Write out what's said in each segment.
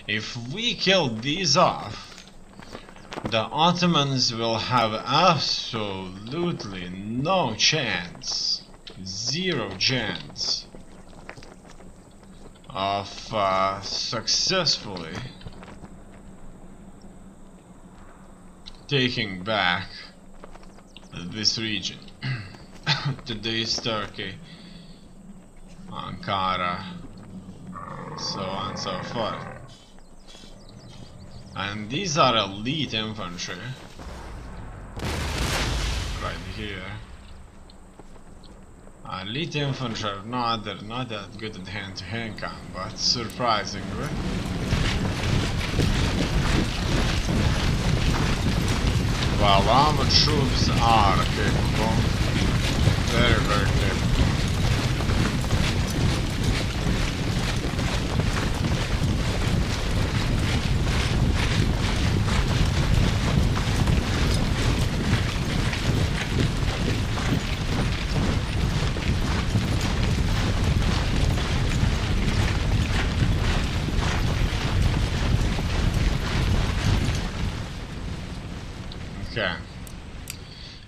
If we kill these off, the Ottomans will have absolutely no chance, zero chance of successfully taking back this region. Today's Turkey, Ankara, so on and so forth. And these are elite infantry right here. Elite infantry are they're not that good at hand-to-hand combat, surprisingly. While our troops are capable, very, very capable. Okay,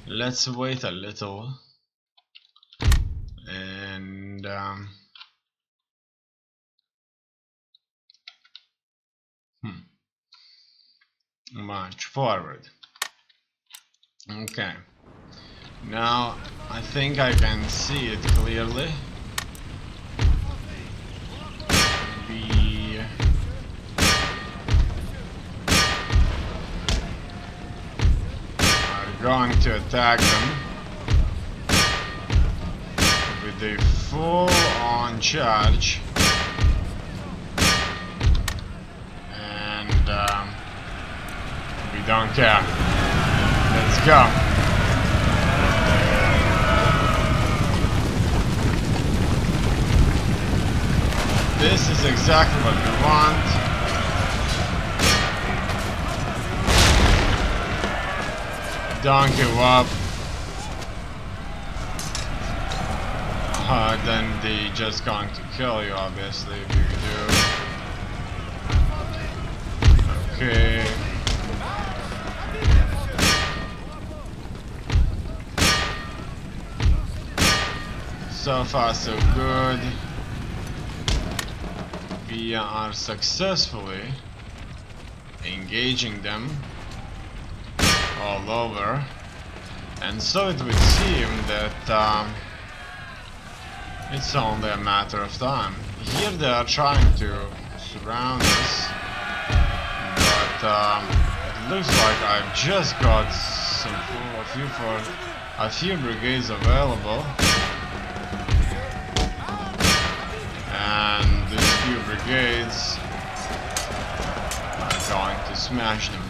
let's wait a little and march forward. Okay, now I think I can see it clearly. We are going to attack them with a full-on charge, and we don't care. Let's go. This is exactly what we want. Don't give up. Then they just going to kill you, obviously, if you do. Okay. So far so good. We are successfully engaging them all over, and so it would seem that it's only a matter of time. Here they are trying to surround us, but it looks like I've just got a few brigades available. And these few brigades are going to smash them.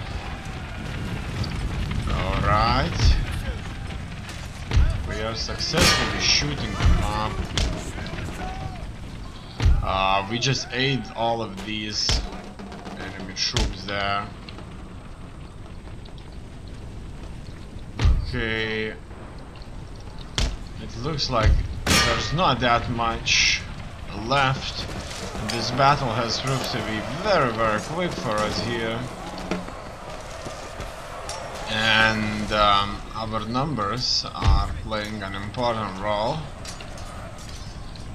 Alright. We are successfully shooting them up. We just ate all of these enemy troops there. Okay. It looks like there's not that much left. This battle has proved to be very, very quick for us here, and our numbers are playing an important role.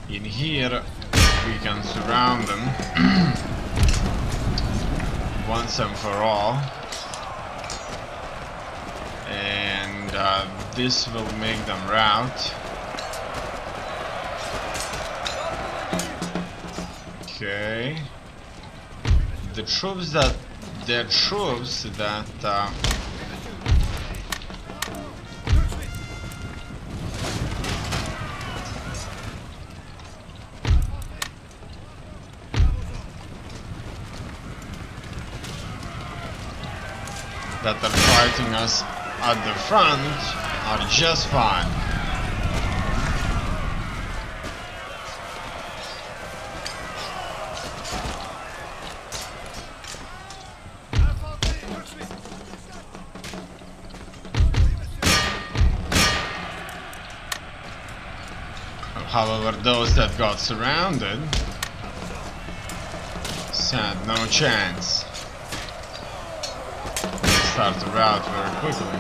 In here we can surround them once and for all, and this will make them rout. Okay. The troops that that are fighting us at the front are just fine. However, those that got surrounded had no chance. Start the route very quickly.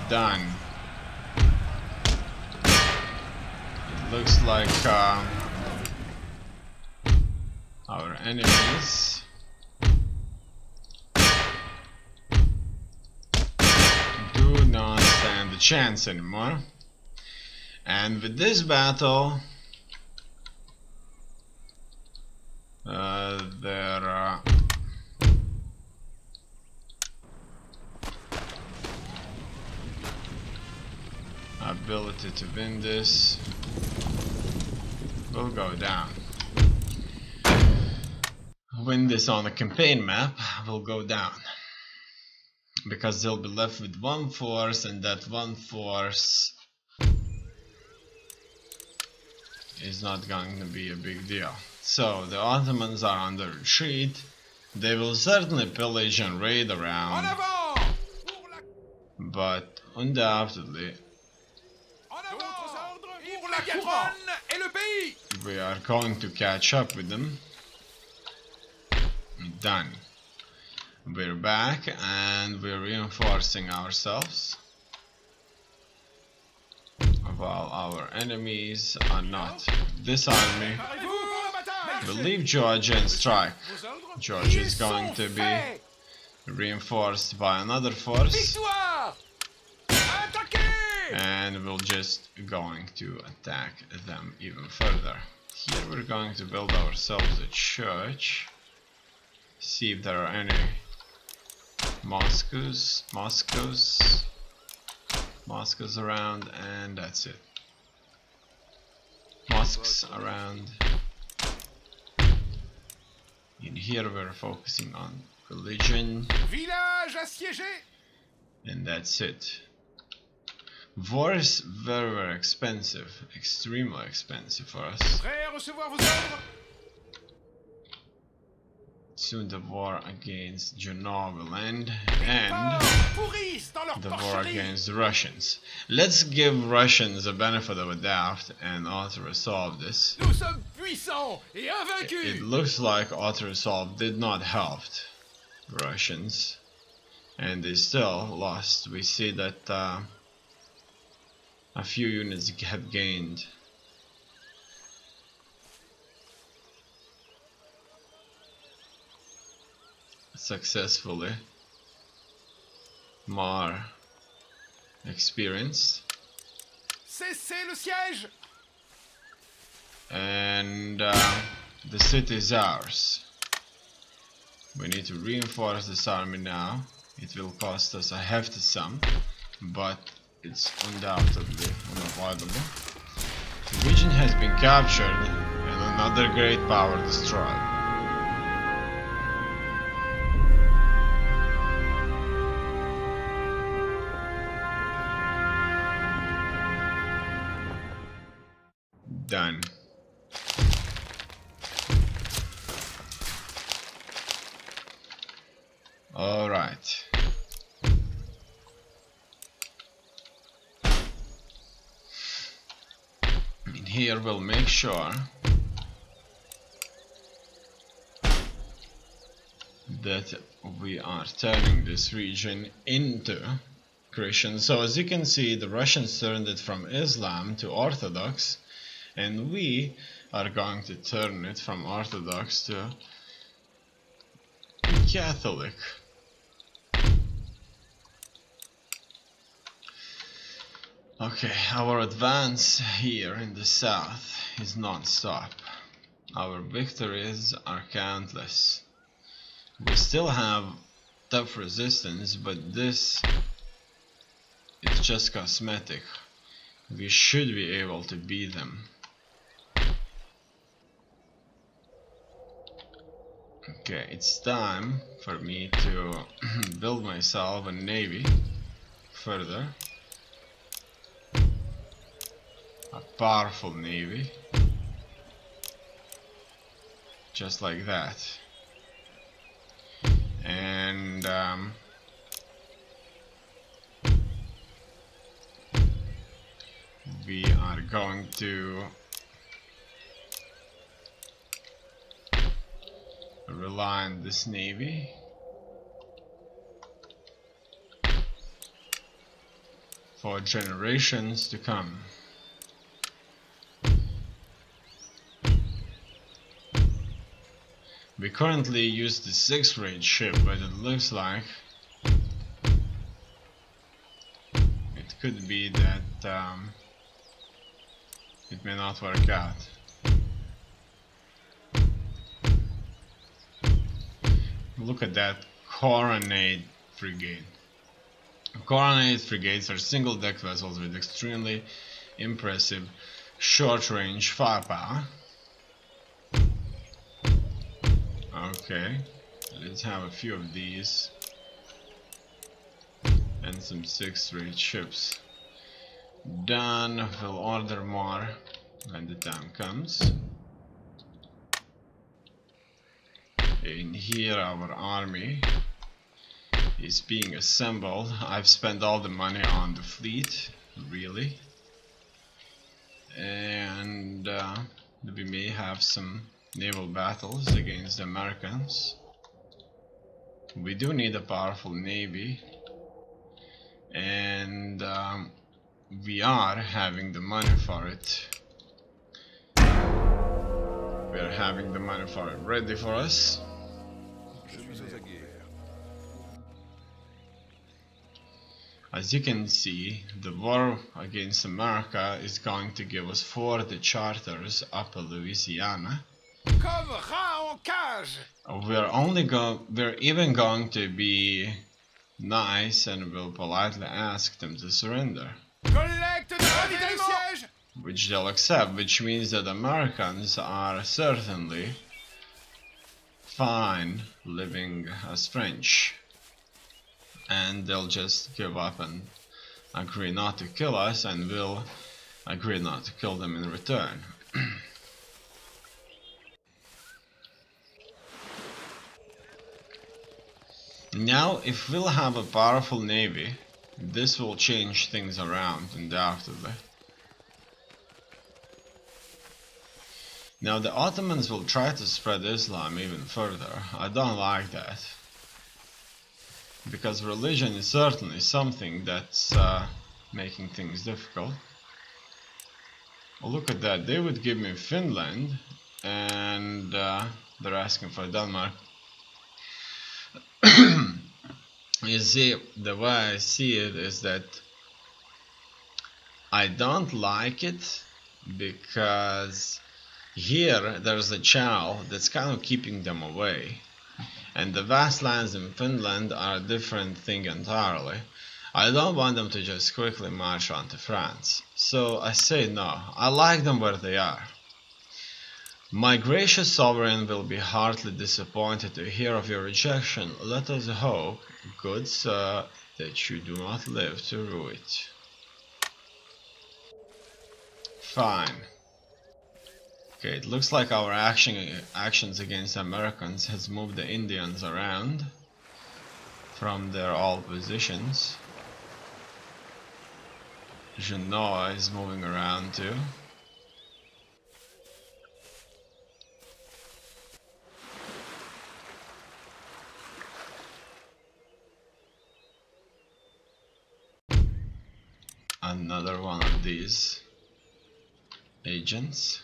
Done. It looks like our enemies do not stand a chance anymore. And with this battle, their ability to win this will go down. Win this on a campaign map will go down, because they'll be left with one force, and that one force is not going to be a big deal. So the Ottomans are under retreat. They will certainly pillage and raid around, but undoubtedly we are going to catch up with them. Done. We're back and we're reinforcing ourselves, while our enemies are not. This army will leave Georgia and strike. Georgia is going to be reinforced by another force, and we're just going to attack them even further. Here we're going to build ourselves a church. See if there are any mosques around, and that's it. Mosques around. In here we're focusing on religion, and that's it. War is very, very expensive, extremely expensive for us. Soon the war against Genoa will end, and the war against the Russians. Let's give Russians a benefit of a doubt and auto-resolve this. It looks like auto-resolve did not help Russians, and they still lost. We see that a few units have gained. Successfully more experienced, and the city is ours. We need to reinforce this army now. It will cost us a hefty sum, but it's undoubtedly unavoidable. The region has been captured and another great power destroyed. Done. All right. In here we'll make sure that we are turning this region into Christian. So as you can see, the Russians turned it from Islam to Orthodox, and we are going to turn it from Orthodox to Catholic. Okay, our advance here in the south is non-stop. Our victories are countless. We still have tough resistance, but this is just cosmetic. We should be able to beat them. Okay, it's time for me to build myself a navy further. A powerful navy. Just like that. And we are going to rely on this navy. For generations to come. We currently use the 6th rate ship, but it looks like it could be that it may not work out. Look at that Coronade frigate. Coronade frigates are single deck vessels with extremely impressive short range firepower. Okay, let's have a few of these and some 6th rate ships. Done. We'll order more when the time comes. In here our army is being assembled. I've spent all the money on the fleet, really, and we may have some naval battles against the Americans. We do need a powerful navy, and we are having the money for it. We're having the money for it ready for us. As you can see, the war against America is going to give us 40 charters up Louisiana. We're even going to be nice and will politely ask them to surrender. Which they'll accept, which means that Americans are certainly fine living as French. And they'll just give up and agree not to kill us, and we'll agree not to kill them in return. Now, if we'll have a powerful navy, this will change things around undoubtedly. Now, the Ottomans will try to spread Islam even further. I don't like that. Because religion is certainly something that's making things difficult. Well, look at that, they would give me Finland, and they're asking for Denmark. You see, the way I see it is that I don't like it, because here there's a channel that's kind of keeping them away. And the vast lands in Finland are a different thing entirely. I don't want them to just quickly march on to France. So I say no, I like them where they are. My gracious sovereign will be heartily disappointed to hear of your rejection. Let us hope, good sir, that you do not live to rue it. Fine. Okay, it looks like our actions against Americans has moved the Indians around from their old positions. Genoa is moving around too. Another one of these agents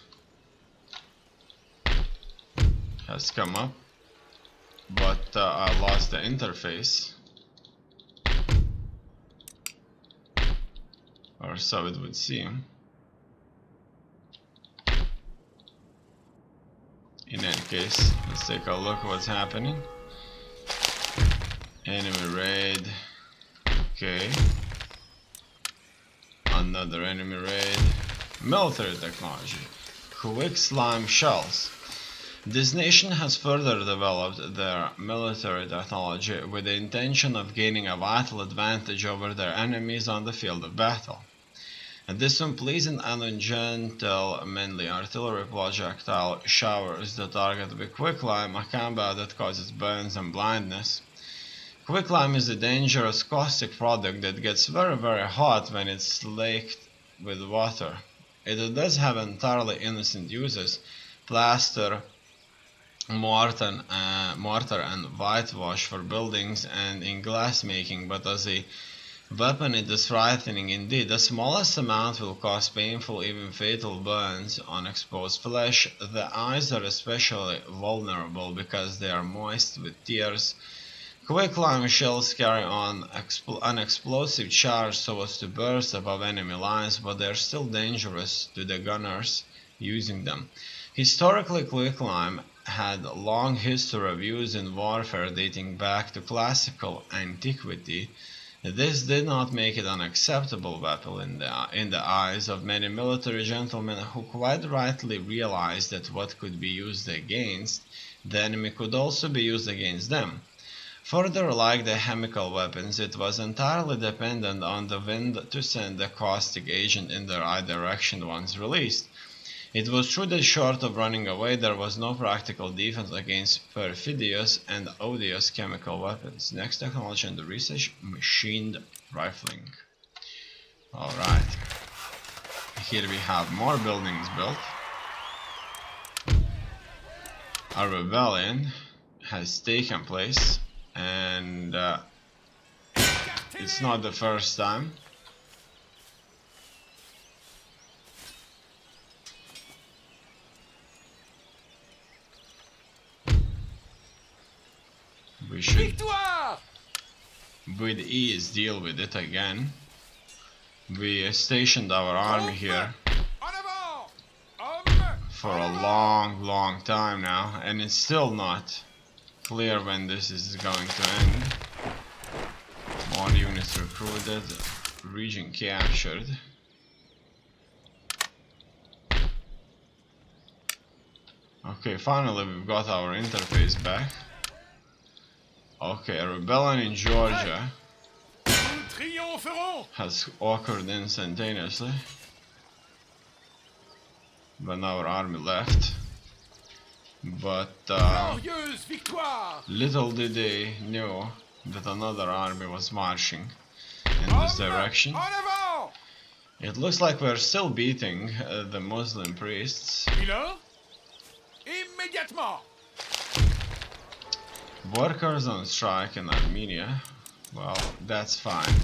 has come up, but I lost the interface, or so it would seem. In any case, let's take a look at what's happening. Enemy raid. Okay. Another enemy raid. Military technology. Quick slime shells. This nation has further developed their military technology with the intention of gaining a vital advantage over their enemies on the field of battle. And this unpleasant and gentle, mainly artillery projectile showers the target with quicklime, a combat that causes burns and blindness. Quicklime is a dangerous caustic product that gets very hot when it's slaked with water. It does have entirely innocent uses. Plaster mortar and whitewash for buildings and in glass making, but as a weapon it is frightening indeed. The smallest amount will cause painful, even fatal burns on exposed flesh. The eyes are especially vulnerable because they are moist with tears. Quicklime shells carry on an explosive charge so as to burst above enemy lines, but they are still dangerous to the gunners using them. Historically, quicklime had a long history of use in warfare dating back to classical antiquity. This did not make it an acceptable weapon in the eyes of many military gentlemen who quite rightly realized that what could be used against the enemy could also be used against them. Further, like the chemical weapons, it was entirely dependent on the wind to send the caustic agent in the right direction once released. It was true that short of running away, there was no practical defense against perfidious and odious chemical weapons. Next technology under research, machined rifling. Alright. Here we have more buildings built. A rebellion has taken place. And it's not the first time. We should with ease deal with it again. We stationed our army here for a long time now, and it's still not clear when this is going to end. More units recruited, region captured. Okay, finally we've got our interface back. Okay, a rebellion in Georgia has occurred instantaneously when our army left. But little did they know that another army was marching in this direction. It looks like we're still beating the Muslim priests. Workers on strike in Armenia. Well, that's fine.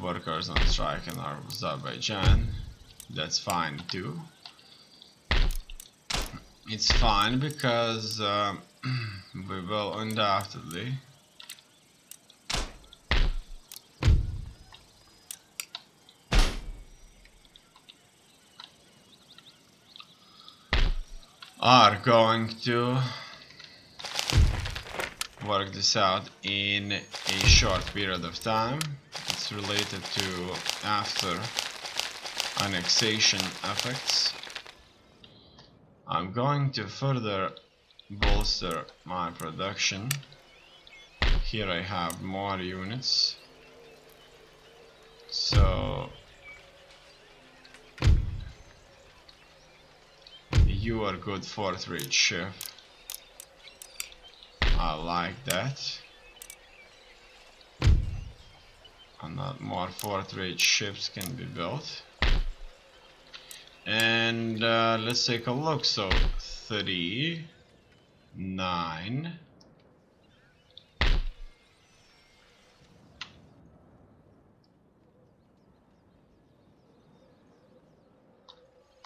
Workers on strike in Azerbaijan. That's fine too. It's fine because we will undoubtedly are going to work this out in a short period of time. It's related to after annexation effects. I'm going to further bolster my production. Here I have more units. So you are good fourth rate ship. I like that. And more fourth rate ships can be built. And let's take a look. So 3, 9.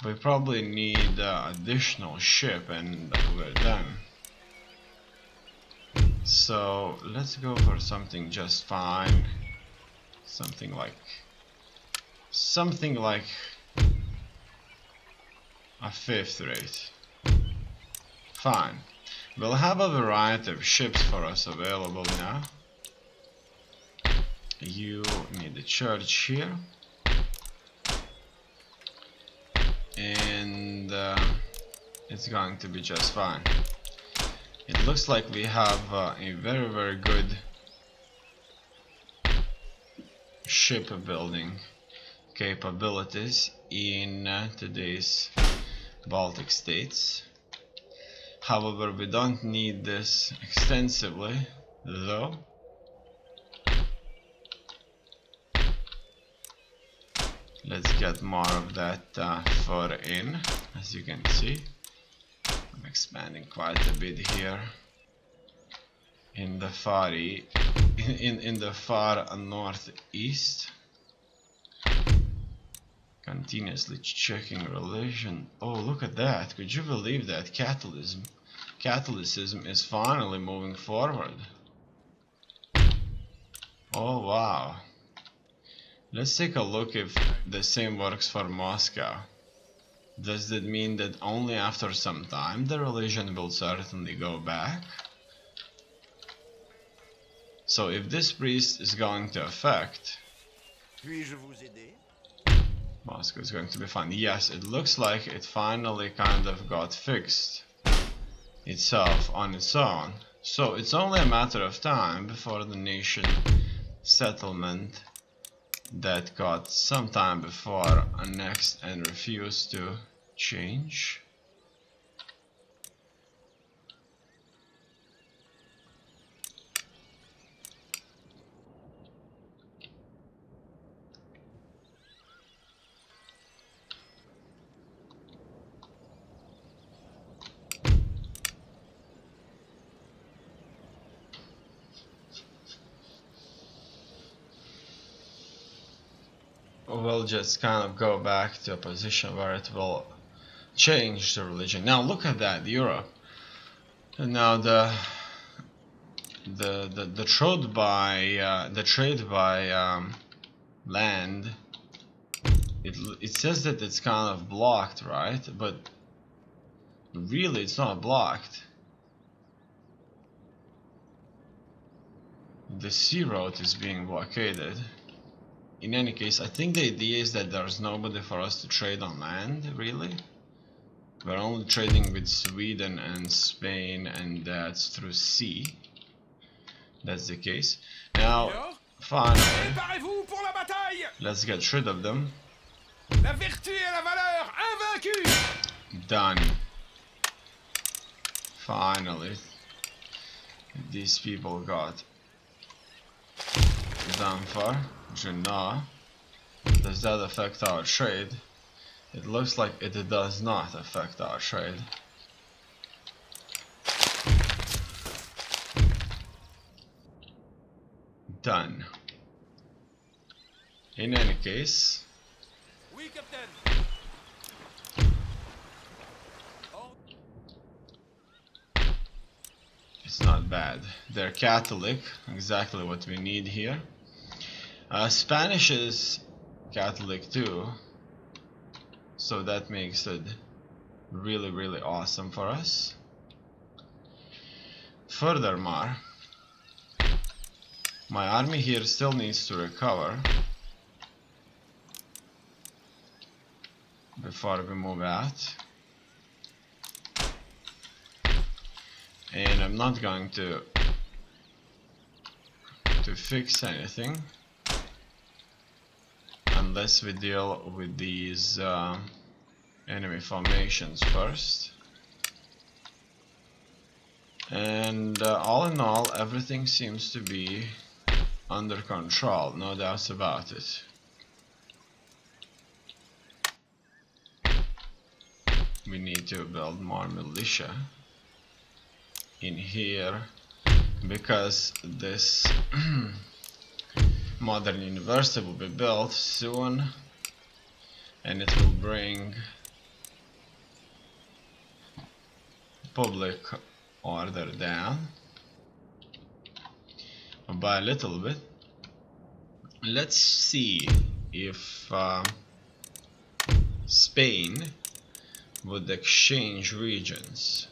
We probably need additional ship, and we're done. So let's go for something just fine. Something like a fifth rate. Fine. We'll have a variety of ships for us available now. You need a church here. And it's going to be just fine. It looks like we have a very good ship building capabilities in today's Baltic states. However, we don't need this extensively though. Let's get more of that fur in, as you can see. I'm expanding quite a bit here in the far in the far northeast. Continuously checking religion. Oh, look at that. Could you believe that? Catholicism is finally moving forward. Oh wow. Let's take a look if the same works for Moscow. Does that mean that only after some time the religion will certainly go back? So if this priest is going to affect, Moscow is going to be fine. Yes, it looks like it finally kind of got fixed itself on its own. So it's only a matter of time before the nation settlement that got some time before annexed and refused to change. We'll just kind of go back to a position where it will change the religion. Now look at that, Europe. And now the trade by land. It says that it's kind of blocked, right? But really, it's not blocked. The sea road is being blockaded. In any case, I think the idea is that there's nobody for us to trade on land, really. We're only trading with Sweden and Spain, and that's through sea. That's the case. Now, finally, let's get rid of them. Done. Finally, these people got done for. Now, does that affect our trade? It looks like it does not affect our trade. Done. In any case, oui, Captain. It's not bad. They're Catholic, exactly what we need here. Spanish is Catholic too, so that makes it really, really awesome for us. Furthermore, my army here still needs to recover before we move out. And I'm not going to fix anything unless we deal with these enemy formations first. And all in all, everything seems to be under control, no doubts about it. We need to build more militia in here because this modern university will be built soon, and it will bring public order down by a little bit. Let's see if Spain would exchange regions.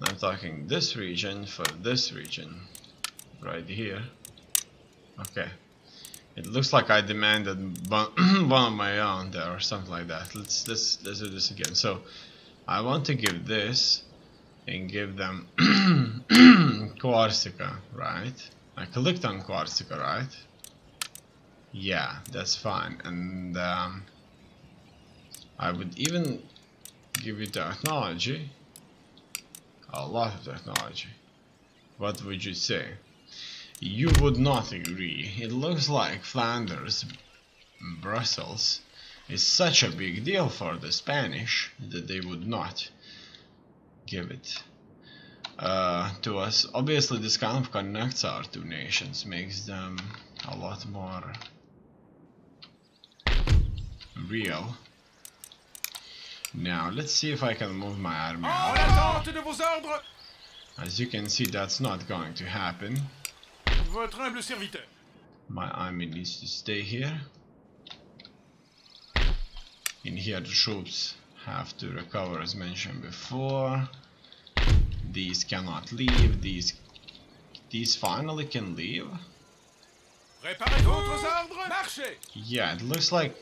I'm talking this region for this region right here. Okay, it looks like I demanded one of my own there or something like that. Let's do this again. So I want to give this and give them Corsica, right? I clicked on Corsica, right? Yeah, that's fine. And I would even give you technology, a lot of technology. What would you say? You would not agree. It looks like Flanders, Brussels, is such a big deal for the Spanish that they would not give it to us. Obviously this kind of connects our two nations, makes them a lot more real. Now let's see if I can move my army out. As you can see, that's not going to happen. Votre humble serviteur. My army needs to stay here. In here the troops have to recover as mentioned before. These cannot leave, these finally can leave. Préparez votre ordre. Marchez. Yeah, it looks like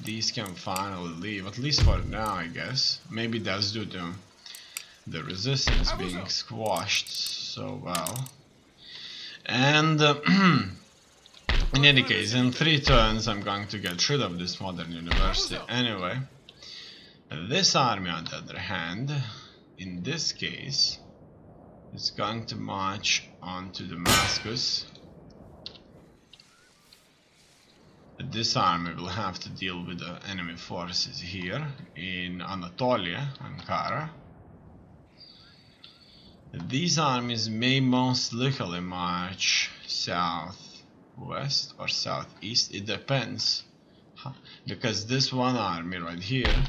these can finally leave, at least for now I guess. Maybe that's due to the resistance being squashed so well. And in any case, in 3 turns I'm going to get rid of this modern university anyway. This army on the other hand, in this case, is going to march on to Damascus. This army will have to deal with the enemy forces here in Anatolia, Ankara. These armies may most likely march southwest or southeast, it depends, because this one army right here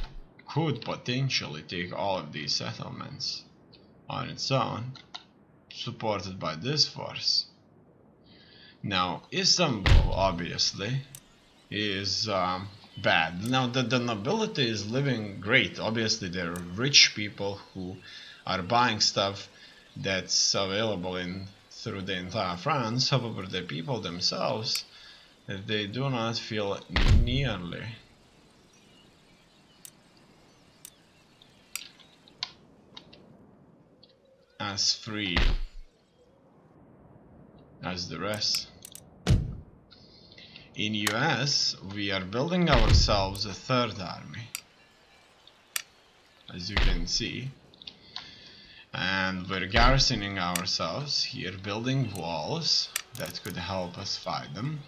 could potentially take all of these settlements on its own, supported by this force. Now Istanbul obviously is bad. Now the nobility is living great. Obviously there are rich people who are buying stuff that's available through the entire France. However, the people themselves, they do not feel nearly as free as the rest. In US, we are building ourselves a 3rd army, as you can see, and we're garrisoning ourselves here, building walls that could help us fight them.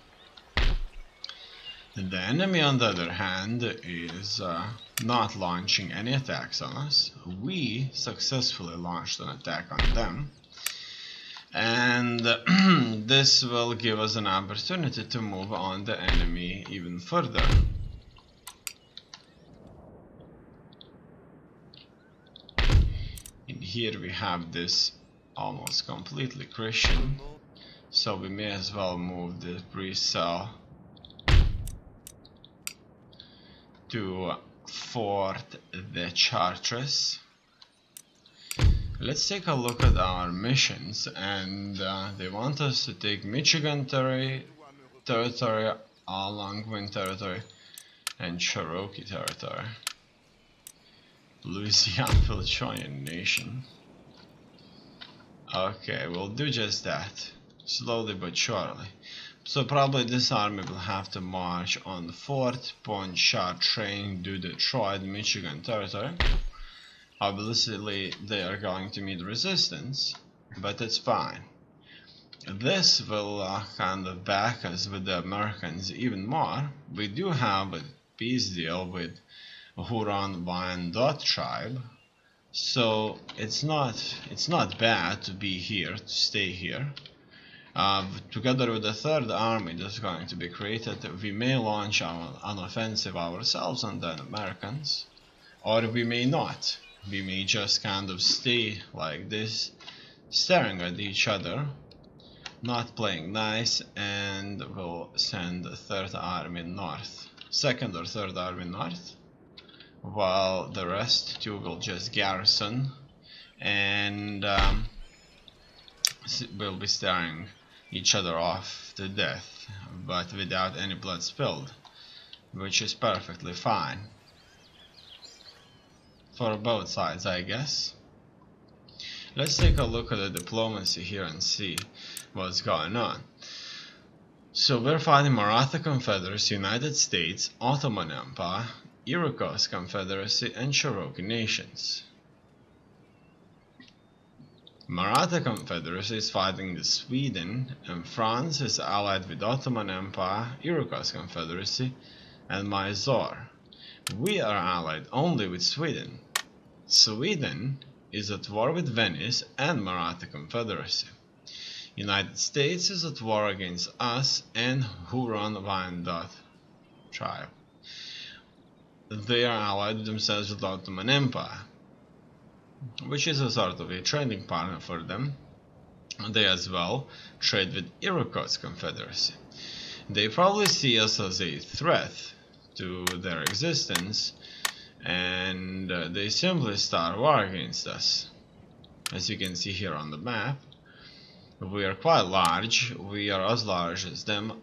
The enemy, on the other hand, is not launching any attacks on us. We successfully launched an attack on them, and this will give us an opportunity to move on the enemy even further. In here we have this almost completely Christian, so we may as well move the pre-cell to Fort the Chartres. Let's take a look at our missions, and they want us to take Michigan territory, Algonquin territory, and Cherokee territory. Louisiana will join a nation. Okay, we'll do just that, slowly but surely. So probably this army will have to march on Fort Pontchartrain to Detroit, Michigan territory. Obviously they are going to meet resistance, but it's fine. This will kind of back us with the Americans even more. We do have a peace deal with Huron-Wyandot tribe, so it's not bad to be here, to stay here. Together with the 3rd army that's going to be created, we may launch an offensive ourselves on the Americans, or we may not. We may just kind of stay like this, staring at each other, not playing nice, and we'll send the 3rd army north, 2nd or 3rd army north, while the rest 2 will just garrison, and we'll be staring each other off to death, but without any blood spilled, which is perfectly fine for both sides, I guess. Let's take a look at the diplomacy here and see what's going on. So we're fighting Maratha Confederacy, United States, Ottoman Empire, Iroquois Confederacy, and Cherokee nations. Maratha Confederacy is fighting the Sweden, and France is allied with Ottoman Empire, Iroquois Confederacy, and Mysore. We are allied only with Sweden. Sweden is at war with Venice and Maratha Confederacy. United States is at war against us and Huron-Wyandot tribe. They are allied themselves with the Ottoman Empire, which is a sort of a trading partner for them. They as well trade with Iroquois Confederacy. They probably see us as a threat to their existence, and they simply start war against us. As you can see here on the map, we are quite large. We are as large as them.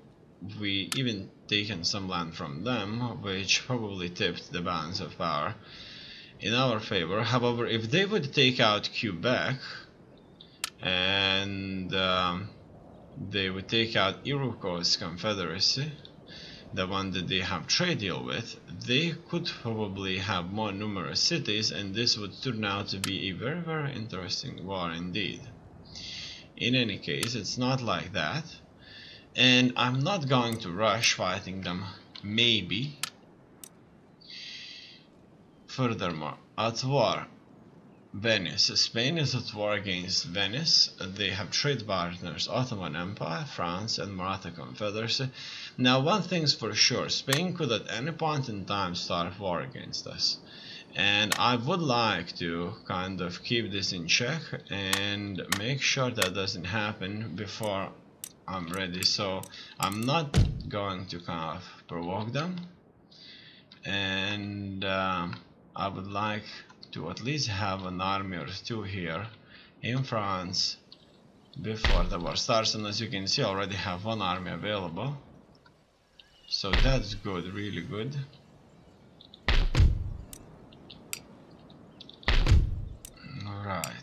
We even taken some land from them, which probably tipped the balance of power in our favor. However, if they would take out Quebec and they would take out Iroquois Confederacy, the one that they have trade deal with, they could probably have more numerous cities, and this would turn out to be a very, very interesting war indeed. In any case, it's not like that, and I'm not going to rush fighting them, maybe. Furthermore, at war, Venice. Spain is at war against Venice. They have trade partners Ottoman Empire, France, and Maratha Confederacy. Now, one thing's for sure, Spain could at any point in time start war against us. And I would like to kind of keep this in check and make sure that doesn't happen before I'm ready. So I'm not going to kind of provoke them. And I would like to at least have an army or two here in France before the war starts, and as you can see, I already have one army available, so that's good, really good. Alright,